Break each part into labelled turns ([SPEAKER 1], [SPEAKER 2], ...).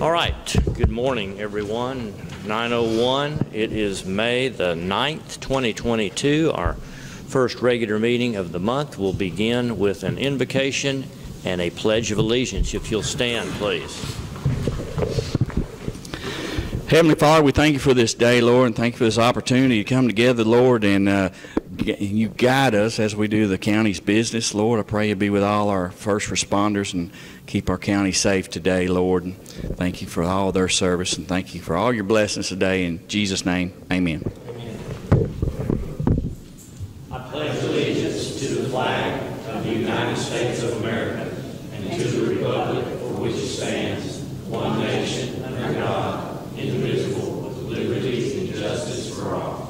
[SPEAKER 1] All right, good morning everyone. 9:01, it is May the 9th, 2022. Our first regular meeting of the month will begin with an invocation and a pledge of allegiance. If you'll stand, please.
[SPEAKER 2] Heavenly Father, we thank you for this day, Lord, and thank you for this opportunity to come together, Lord, and you guide us as we do the county's business, Lord. I pray you be with all our first responders and keep our county safe today, Lord. And thank you for all their service, and thank you for all your blessings today. In Jesus' name, amen.
[SPEAKER 1] Amen. I pledge allegiance to the flag of the United States of America and to the republic for which it stands, one nation, under God, indivisible, with liberty and justice for all.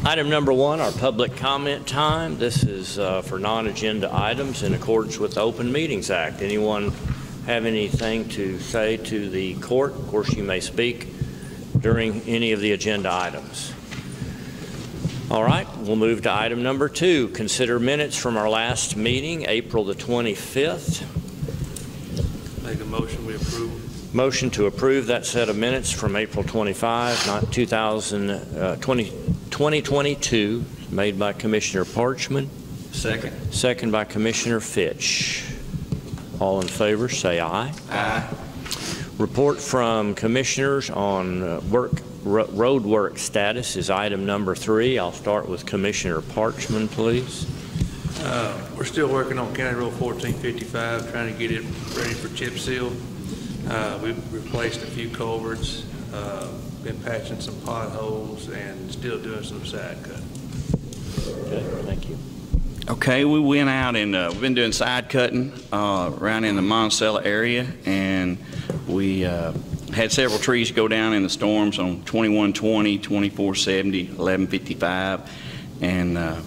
[SPEAKER 1] Item number one, our public comment time. This is for non-agenda items in accordance with the Open Meetings Act. Anyone have anything to say to the court? Of course, you may speak during any of the agenda items. All right, we'll move to item number two. Consider minutes from our last meeting, April the 25th.
[SPEAKER 3] Make a motion, we approve.
[SPEAKER 1] Motion to approve that set of minutes from April 25, 2022, made by Commissioner Parchman.
[SPEAKER 3] Second.
[SPEAKER 1] Second by Commissioner Fitch. All in favor, say aye.
[SPEAKER 3] Aye.
[SPEAKER 1] Report from commissioners on road work status is item number 3. I'll start with Commissioner Parchman, please.
[SPEAKER 3] We're still working on County Road 1455, trying to get it ready for chip seal. We've replaced a few culverts, been patching some potholes, and still doing some side cutting.
[SPEAKER 1] Okay, thank you.
[SPEAKER 2] Okay, we went out and we've been doing side cutting around in the Monticello area, and we had several trees go down in the storms on 2120, 2470, 1155, and on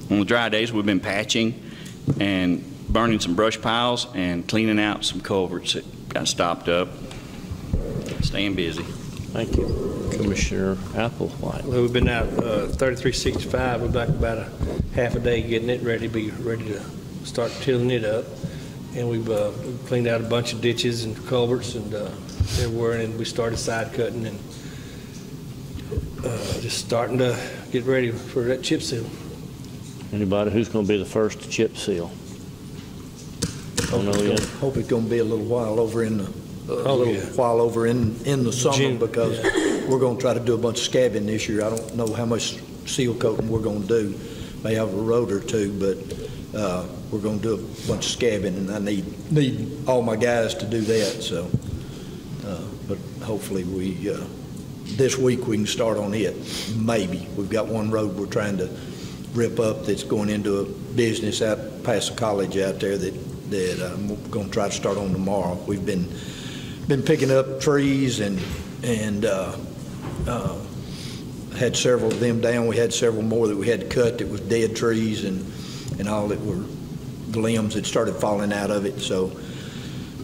[SPEAKER 2] the dry days we've been patching and burning some brush piles and cleaning out some culverts that got stopped up. Staying busy.
[SPEAKER 1] Thank you. Commissioner Applewhite.
[SPEAKER 4] Well, we've been out 3365. We're back about a half a day getting it ready, be ready to start tilling it up. And we've cleaned out a bunch of ditches and culverts and everywhere, and we started side cutting and just starting to get ready for that chip seal.
[SPEAKER 1] Anybody who's going to be the first to chip seal? Don't know yet.
[SPEAKER 5] Hope it's going to be a little while over in the summer,
[SPEAKER 4] June,
[SPEAKER 5] because we're going to try to do a bunch of scabbing this year. I don't know how much seal coating we're going to do. May have a road or two, but we're going to do a bunch of scabbing, and I need all my guys to do that. So, but hopefully this week we can start on it. Maybe we've got one road we're trying to rip up that's going into a business out past the college out there that I'm going to try to start on tomorrow. We've been picking up trees and had several of them down. We had several more that we had to cut that was dead trees and all that were the limbs that started falling out of it. So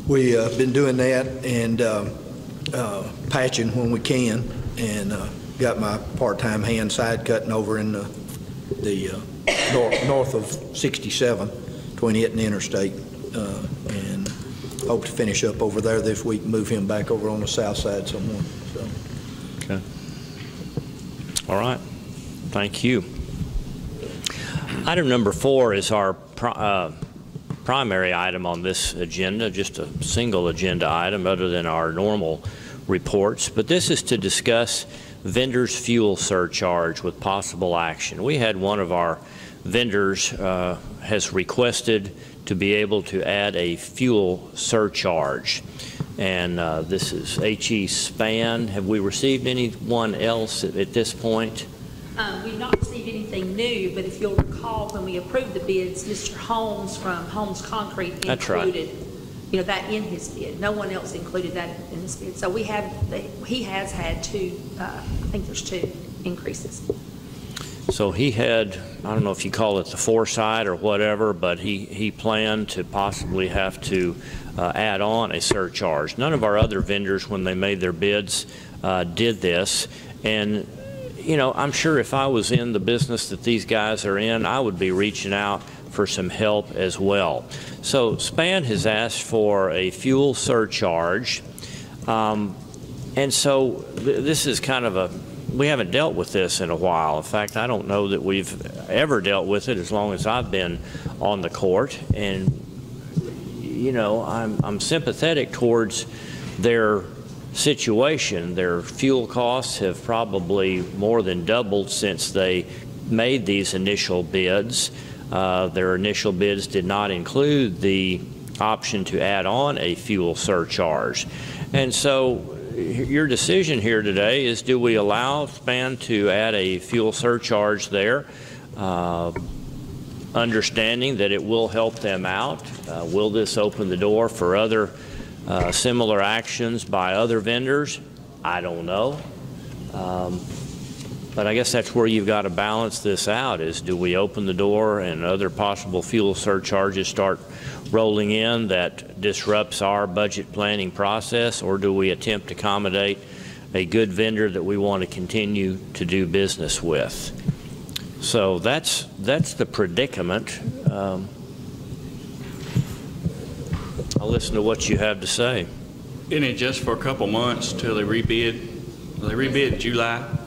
[SPEAKER 5] we been doing that and patching when we can, and got my part-time hand side cutting over in the north of 67 between it and the interstate, and hope to finish up over there this week, move him back over on the south side somewhere. So.
[SPEAKER 1] Okay. All right. Thank you. Item number 4 is our primary item on this agenda, just a single agenda item other than our normal reports. But this is to discuss vendors' fuel surcharge with possible action. We had one of our vendors has requested to be able to add a fuel surcharge, and this is H.E. Span. Have we received anyone else at this point?
[SPEAKER 6] We've not received anything new, but if you'll recall, when we approved the bids, Mr. Holmes from Holmes Concrete included, that in his bid. No one else included that in his bid. So he has had two, I think there's 2 increases.
[SPEAKER 1] So he had, I don't know if you call it the foresight or whatever, but he planned to possibly have to add on a surcharge. None of our other vendors, when they made their bids, did this. And I'm sure if I was in the business that these guys are in, I would be reaching out for some help as well. So SPAN has asked for a fuel surcharge, and so this is kind of we haven't dealt with this in a while. In fact, I don't know that we've ever dealt with it as long as I've been on the court. And, you know, I'm sympathetic towards their situation. Their fuel costs have probably more than doubled since they made these initial bids. Their initial bids did not include the option to add on a fuel surcharge. And so your decision here today is, do we allow SPAN to add a fuel surcharge there, understanding that it will help them out? Will this open the door for other similar actions by other vendors? I don't know. But I guess that's where you've got to balance this out, is do we open the door and other possible fuel surcharges start rolling in that disrupts our budget planning process, or do we attempt to accommodate a good vendor that we want to continue to do business with? So that's the predicament. I'll listen to what you have to say.
[SPEAKER 2] Isn't it just for a couple months till they rebid? Will they rebid July?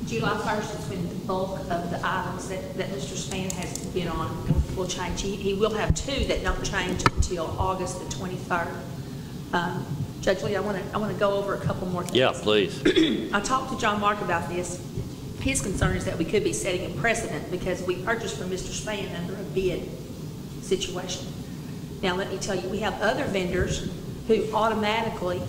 [SPEAKER 6] July 1st is when the bulk of the items that Mr. SPAN has bid on will change. He will have two that don't change until August the 23rd. Judge Lee, I want to go over a couple more things.
[SPEAKER 1] Yeah, please.
[SPEAKER 6] I talked to John Mark about this. His concern is that we could be setting a precedent because we purchased from Mr. SPAN under a bid situation. Now, let me tell you, we have other vendors who automatically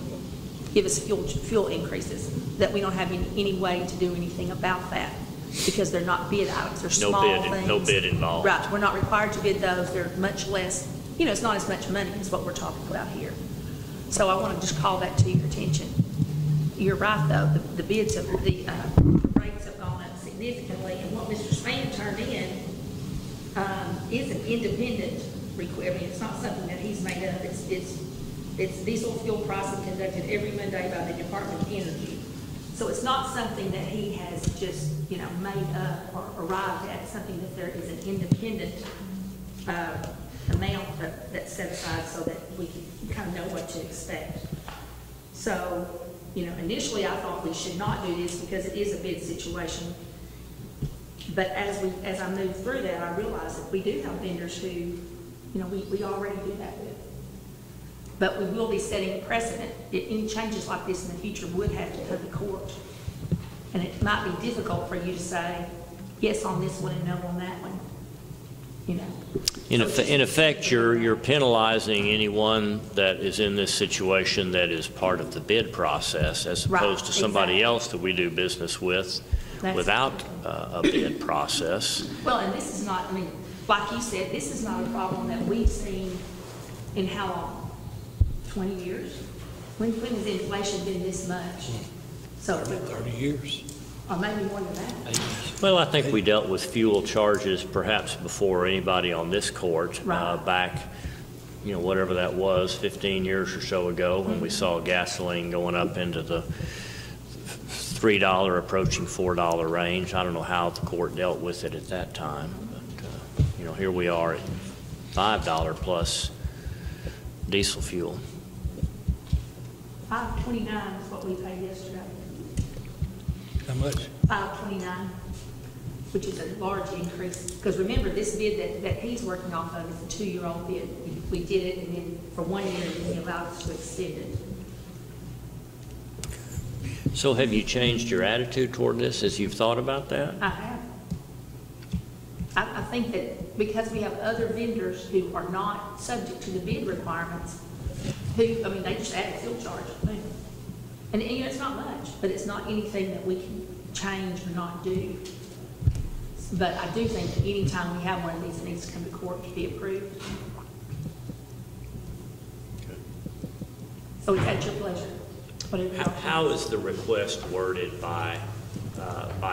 [SPEAKER 6] give us fuel increases that we don't have any way to do anything about that because they're not bid items. They're small things.
[SPEAKER 1] No bid involved.
[SPEAKER 6] Right. We're not required to bid those. They're much less, you know, it's not as much money as what we're talking about here. So I want to just call that to your attention. You're right, though. The bids of the rates have gone up significantly, and what Mr. SPAN turned in is an independent request. I mean, it's not something that he's made up. It's diesel fuel pricing conducted every Monday by the Department of Energy. So it's not something that he has just, you know, made up or arrived at. It's something that there is an independent amount that's set aside so that we can kind of know what to expect. So, you know, initially I thought we should not do this because it is a bid situation. But as I moved through that, I realized that we do have vendors who, you know, we already do that with. But we will be setting a precedent. Any changes like this in the future would have to come to court. And it might be difficult for you to say yes on this one and no on that one. You know.
[SPEAKER 1] In effect, you're penalizing anyone that is in this situation that is part of the bid process, as opposed to somebody else that we do business with without a bid process.
[SPEAKER 6] Well, and this is not, I mean, like you said, this is not a problem that we've seen in how long? 20 years? When has inflation been this much? So
[SPEAKER 4] 30 years.
[SPEAKER 6] Or maybe more than that.
[SPEAKER 1] Well, I think we dealt with fuel charges perhaps before anybody on this court, back, you know, whatever that was, 15 years or so ago, when we saw gasoline going up into the $3 approaching $4 range. I don't know how the court dealt with it at that time, but you know, here we are at $5 plus diesel fuel.
[SPEAKER 6] $5.29 is what we paid yesterday.
[SPEAKER 4] How much?
[SPEAKER 6] $5.29, which is a large increase. Because remember, this bid that he's working off of is a 2-year-old bid. We did it, and then for 1 year, and then he allowed us to extend it.
[SPEAKER 1] So have you changed your attitude toward this as you've thought about that?
[SPEAKER 6] I have. I think that because we have other vendors who are not subject to the bid requirements, who, I mean, they just add a fuel charge. And you know, it's not much, but it's not anything that we can change or not do. But I do think that any time we have one of these, it needs to come to court to be approved. So is that your pleasure?
[SPEAKER 1] How is the request worded by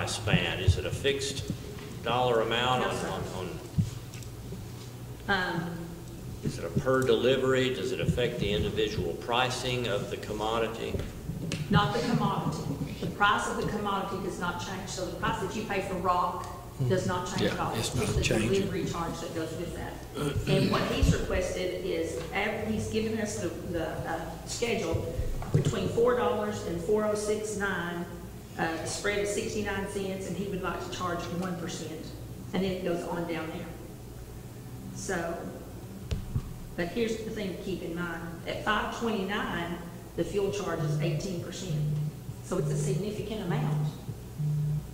[SPEAKER 1] SPAN? Is it a fixed dollar amount is it a per delivery? Does it affect the individual pricing of the commodity?
[SPEAKER 6] Not the commodity. The price of the commodity does not change. So the price that you pay for rock Does not change at all.
[SPEAKER 5] it's not
[SPEAKER 6] just the
[SPEAKER 5] changing.
[SPEAKER 6] delivery charge that goes with that. And what he's requested is, he's given us the schedule between $4 and $4.06.9. The spread is 69 cents, and he would like to charge 1%, and then it goes on down there. So, but here's the thing to keep in mind: at $5.29, the fuel charge is 18%. So it's a significant amount.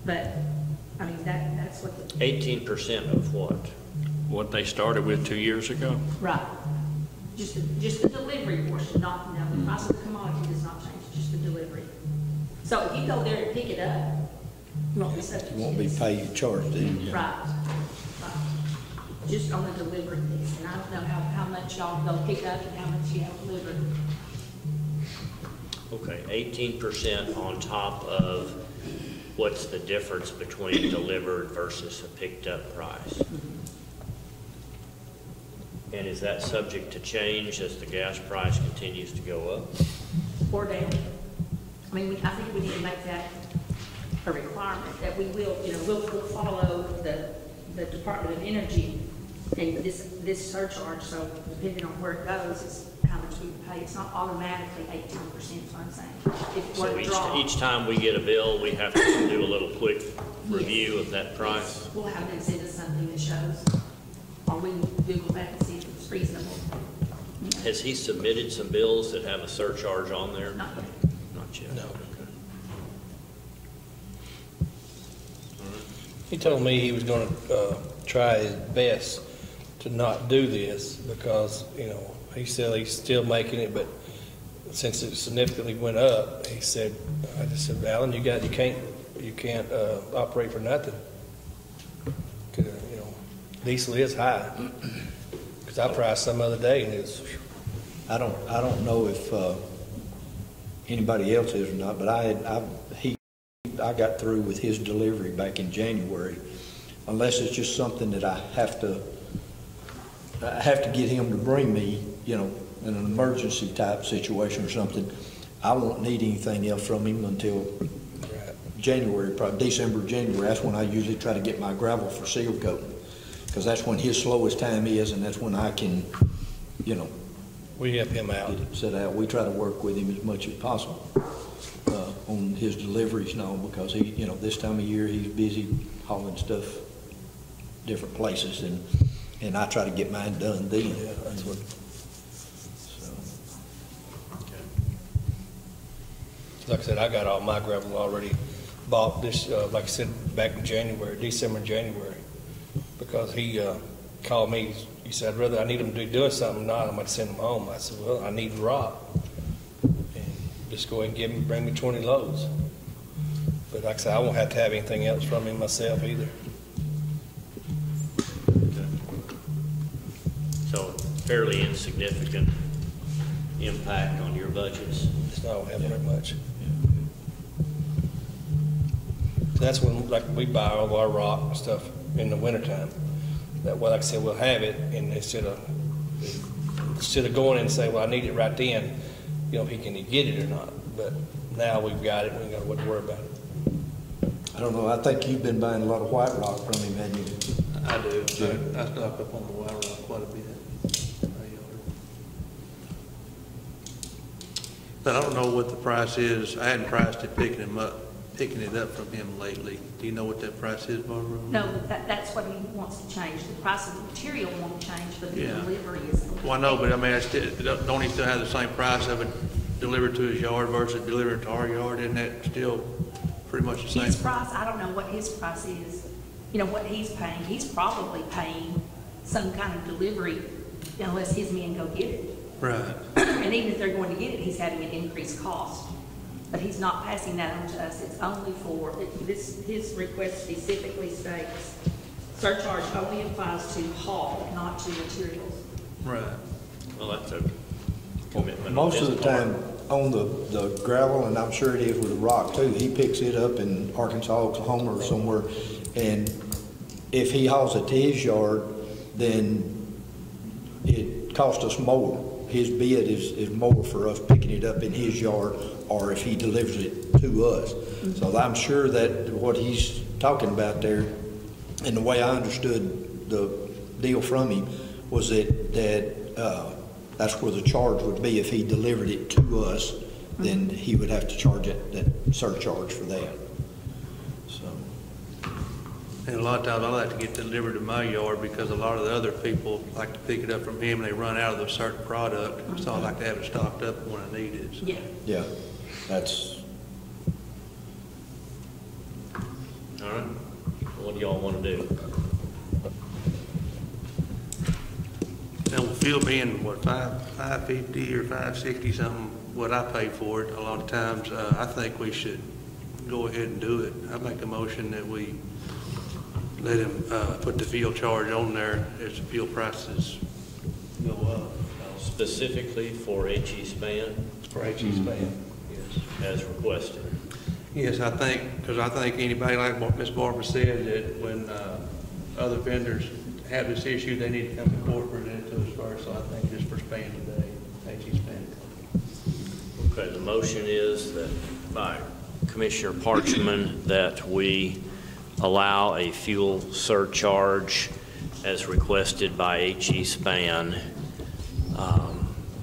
[SPEAKER 6] But I mean that's what the
[SPEAKER 1] 18% of what?
[SPEAKER 2] What they started with 2 years ago.
[SPEAKER 6] right. Just the delivery portion, not the price of the commodity does not change. Just the delivery. So if you go there and pick it up, you won't be subject.
[SPEAKER 5] You won't be paid charged in.
[SPEAKER 6] Right. Just on the delivery piece, and I don't know how much y'all go pick up and how much you have delivered.
[SPEAKER 1] Okay, 18% on top of what's the difference between delivered versus a picked up price? And is that subject to change as the gas price continues to go up?
[SPEAKER 6] Or down. I mean, I think we need to make that a requirement, that we will, we'll follow the Department of Energy and this surcharge, so depending on where it goes, is how much we pay. It's not automatically 18%, is what I'm saying. If it were to drop,
[SPEAKER 1] each time we get a bill, we have to do a little quick review of that price?
[SPEAKER 6] yes, we'll have them send us something that shows, or we can Google that and see if it's reasonable.
[SPEAKER 1] Has he submitted some bills that have a surcharge on there?
[SPEAKER 6] Not yet.
[SPEAKER 1] Not yet.
[SPEAKER 4] No. He told me he was going to try his best to not do this because, he said he's still making it, but since it significantly went up, he said, I just said, Alan, you can't operate for nothing. 'Cause, diesel is high. Because I priced some other day and it's.
[SPEAKER 5] I don't know if anybody else is or not, but I got through with his delivery back in January. Unless it's just something that I have to get him to bring me, in an emergency type situation or something. I won't need anything else from him until January, probably December, January. That's when I usually try to get my gravel for seal coating, because that's when his slowest time is, and that's when I can,
[SPEAKER 4] We help him out.
[SPEAKER 5] get it set out. We try to work with him as much as possible on his deliveries and all, because he, this time of year he's busy hauling stuff different places, and I try to get mine done then.
[SPEAKER 4] Yeah, that's what.
[SPEAKER 5] So.
[SPEAKER 4] Like I said, I got all my gravel already bought this, like I said, back in December and January, because he called me. He said, I need them to be doing something. No, I'm going to send them home. I said, well, I need rock. And just go ahead and bring me 20 loads. But like I said, I won't have to have anything else from him myself either.
[SPEAKER 1] So fairly insignificant impact on your budgets.
[SPEAKER 4] It's not going to have very much. That's when, like, we buy all of our rock and stuff in the wintertime. That way, like I said, we'll have it, and instead of going in and say, well, I need it right then, can he get it or not? But now we've got it, we ain't got to worry about it.
[SPEAKER 5] I don't know. I think you've been buying a lot of white rock from him, haven't you?
[SPEAKER 3] I do.
[SPEAKER 5] Yeah.
[SPEAKER 3] I stock up on the wire rock quite a bit. But I don't know what the price is. I hadn't priced it picking it up from him lately. Do you know what that price is, Barbara?
[SPEAKER 6] No, that's what he wants to change. The price of the material won't change, but the delivery is.
[SPEAKER 3] Well, I know, but I mean, don't he still have the same price of it delivered to his yard versus delivered to our yard? Isn't that still pretty much the same?
[SPEAKER 6] His price, I don't know what his price is. What he's paying. He's probably paying some kind of delivery unless his men go get it.
[SPEAKER 3] Right.
[SPEAKER 6] And even if they're going to get it, he's having an increased cost. But he's not passing that on to us. It's only for, his request specifically states, surcharge only applies to haul, not to materials.
[SPEAKER 3] Right.
[SPEAKER 1] Well, that's a commitment.
[SPEAKER 5] Most
[SPEAKER 1] on
[SPEAKER 5] of
[SPEAKER 1] his
[SPEAKER 5] the
[SPEAKER 1] part.
[SPEAKER 5] time on the gravel, and I'm sure it is with the rock too, he picks it up in Arkansas, Oklahoma or somewhere, and if he hauls it to his yard, then it costs us more. His bid is more for us picking it up in his yard, or if he delivers it to us. So I'm sure that what he's talking about there And the way I understood the deal from him was that's where the charge would be. If he delivered it to us, then he would have to charge that surcharge for that. So.
[SPEAKER 3] And a lot of times I like to get delivered to my yard because a lot of the other people like to pick it up from him and they run out of a certain product. So I like to have it stocked up when I need it. So.
[SPEAKER 6] Yeah.
[SPEAKER 5] Yeah, that's.
[SPEAKER 1] All right. What do y'all want to do?
[SPEAKER 3] Now, with fuel being, what, $5.50 or $5.60 something, what I pay for it, a lot of times, I think we should go ahead and do it. I make a motion that we let him put the fuel charge on there as the fuel prices go up.
[SPEAKER 1] Specifically for HE span?
[SPEAKER 3] For HE span, yes.
[SPEAKER 1] As requested.
[SPEAKER 3] Yes, I think, because I think anybody, like what Ms. Barbara said, that when other vendors have this issue, they need to come to court and present it to us first. So I think just for span today, HE span.
[SPEAKER 1] Okay, the motion is that by Commissioner Parchman that we allow a fuel surcharge as requested by HE span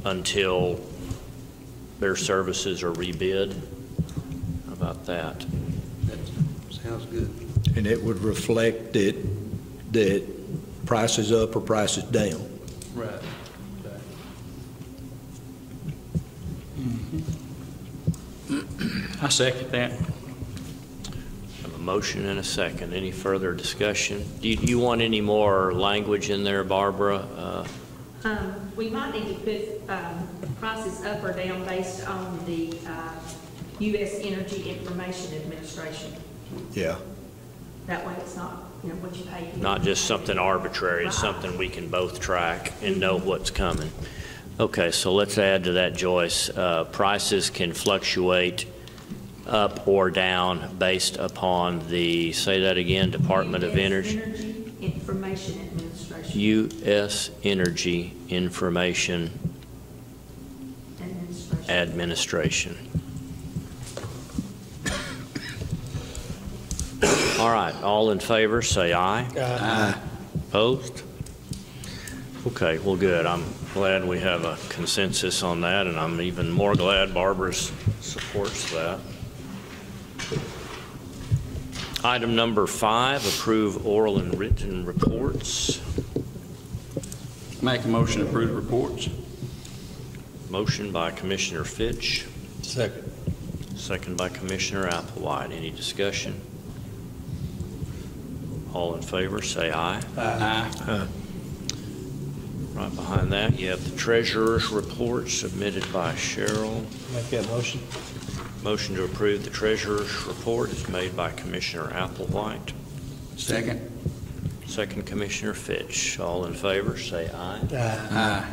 [SPEAKER 1] until their services are rebid. How about that?
[SPEAKER 3] That sounds good.
[SPEAKER 5] And it would reflect that price is up or price is down.
[SPEAKER 3] Right. Okay.
[SPEAKER 2] I second that.
[SPEAKER 1] Have a motion and a second. Any further discussion? Do you want any more language in there, Barbara?
[SPEAKER 6] We might need to put prices up or down based on the U.S. Energy Information Administration.
[SPEAKER 5] Yeah.
[SPEAKER 6] That way it's not, what you pay.
[SPEAKER 1] Not just something arbitrary, it's something we can both track and know what's coming. Okay, so let's add to that, Joyce. Prices can fluctuate up or down based upon the, say that again, Department of Energy.
[SPEAKER 6] Energy Information Administration.
[SPEAKER 1] U.S. Energy Information Administration. All right, all in favor, say aye.
[SPEAKER 4] Aye.
[SPEAKER 1] Opposed? Okay, well, good. I'm glad we have a consensus on that, and I'm even more glad Barbara supports that. Item number 5, approve oral and written reports.
[SPEAKER 2] Make a motion to approve the reports.
[SPEAKER 1] Motion by Commissioner Fitch.
[SPEAKER 4] Second.
[SPEAKER 1] Second by Commissioner Applewhite. Any discussion? All in favor, say aye.
[SPEAKER 2] Aye.
[SPEAKER 1] Right behind that, you have the treasurer's report submitted by Cheryl.
[SPEAKER 4] Make that motion.
[SPEAKER 1] Motion to approve the treasurer's report is made by Commissioner Applewhite.
[SPEAKER 2] Second.
[SPEAKER 1] Second, Commissioner Fitch. All in favor, say aye.
[SPEAKER 2] Aye.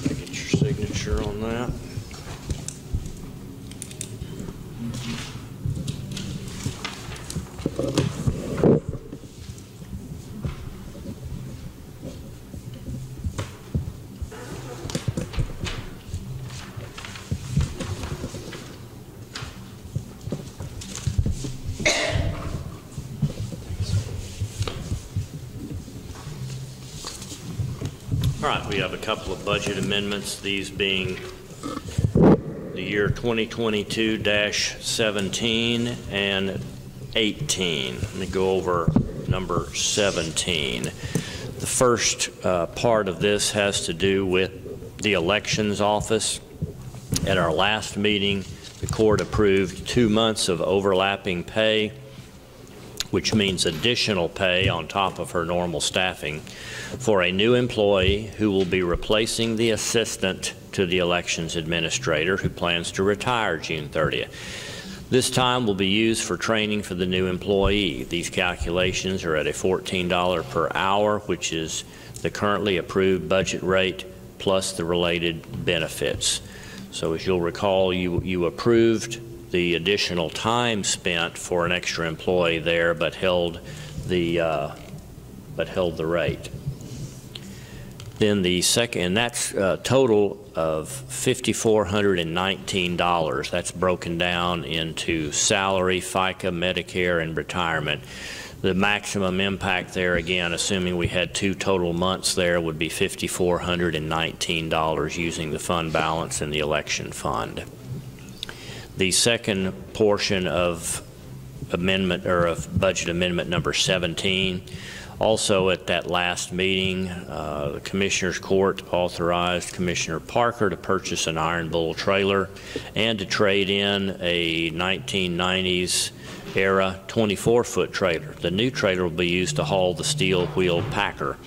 [SPEAKER 1] Get your signature on that. All right, we have a couple of budget amendments, these being the year 2022-17 and 18. Let me go over number 17. The first part of this has to do with the elections office. At our last meeting, the court approved 2 months of overlapping pay, which means additional pay on top of her normal staffing, for a new employee who will be replacing the assistant to the elections administrator who plans to retire June 30th. This time will be used for training for the new employee. These calculations are at a $14 per hour, which is the currently approved budget rate plus the related benefits. So as you'll recall, you approved the additional time spent for an extra employee there, but held the rate. Then the second, and that's a total of $5,419. That's broken down into salary, FICA, Medicare, and retirement. The maximum impact there, again, assuming we had 2 total months there, would be $5,419 using the fund balance in the election fund. The second portion of amendment, or of budget amendment number 17, also at that last meeting, the Commissioners Court authorized Commissioner Parker to purchase an Iron Bull trailer and to trade in a 1990s era 24-foot trailer. The new trailer will be used to haul the steel wheel packer.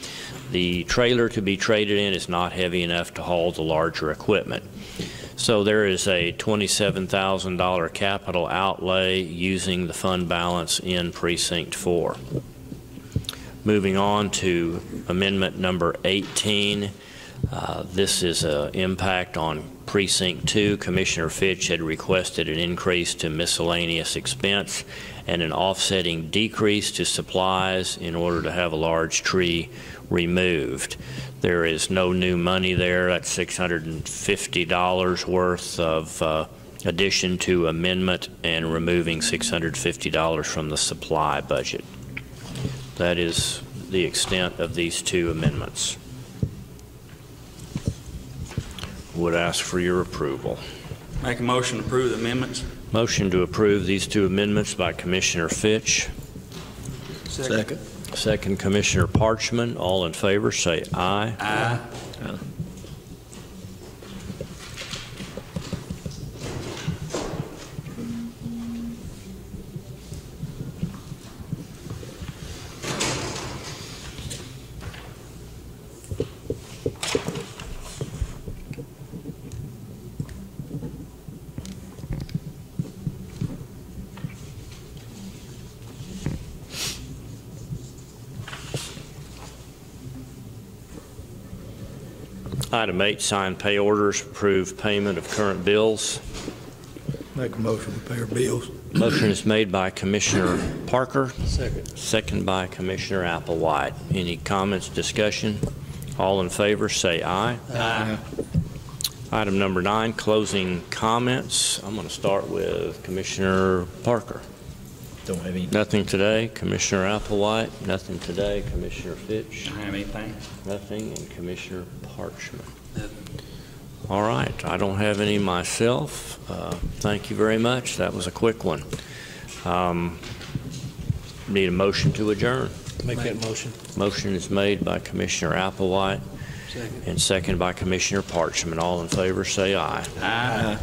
[SPEAKER 1] The trailer to be traded in is not heavy enough to haul the larger equipment. So there is a $27,000 capital outlay using the fund balance in Precinct 4. Moving on to amendment number 18. This is an impact on Precinct 2. Commissioner Fitch had requested an increase to miscellaneous expense and an offsetting decrease to supplies in order to have a large tree removed. There is no new money there. That's $650 worth of addition to amendment and removing $650 from the supply budget. That is the extent of these 2 amendments. Would ask for your approval.
[SPEAKER 2] Make a motion to approve the amendments.
[SPEAKER 1] Motion to approve these 2 amendments by Commissioner Fitch.
[SPEAKER 5] Second.
[SPEAKER 1] Second, Commissioner Parchman. All in favor say aye.
[SPEAKER 2] Aye.
[SPEAKER 1] Item 8, sign pay orders, approve payment of current bills.
[SPEAKER 5] Make a motion to pay our bills.
[SPEAKER 1] Motion is made by Commissioner Parker.
[SPEAKER 4] Second.
[SPEAKER 1] Second by Commissioner Applewhite. Any comments, discussion? All in favor say aye.
[SPEAKER 2] Aye.
[SPEAKER 1] Item number 9, closing comments. I'm going to start with Commissioner Parker.
[SPEAKER 5] Don't have any.
[SPEAKER 1] Nothing today. Commissioner Applewhite. Nothing today. Commissioner Fitch.
[SPEAKER 2] Don't have anything.
[SPEAKER 1] Nothing. And Commissioner Parchman. All right. I don't have any myself. Thank you very much. That was a quick one. Need a motion to adjourn.
[SPEAKER 4] Make that motion.
[SPEAKER 1] Motion is made by Commissioner Applewhite
[SPEAKER 4] Second.
[SPEAKER 1] and second by Commissioner Parchman. All in favor say aye.
[SPEAKER 2] Aye.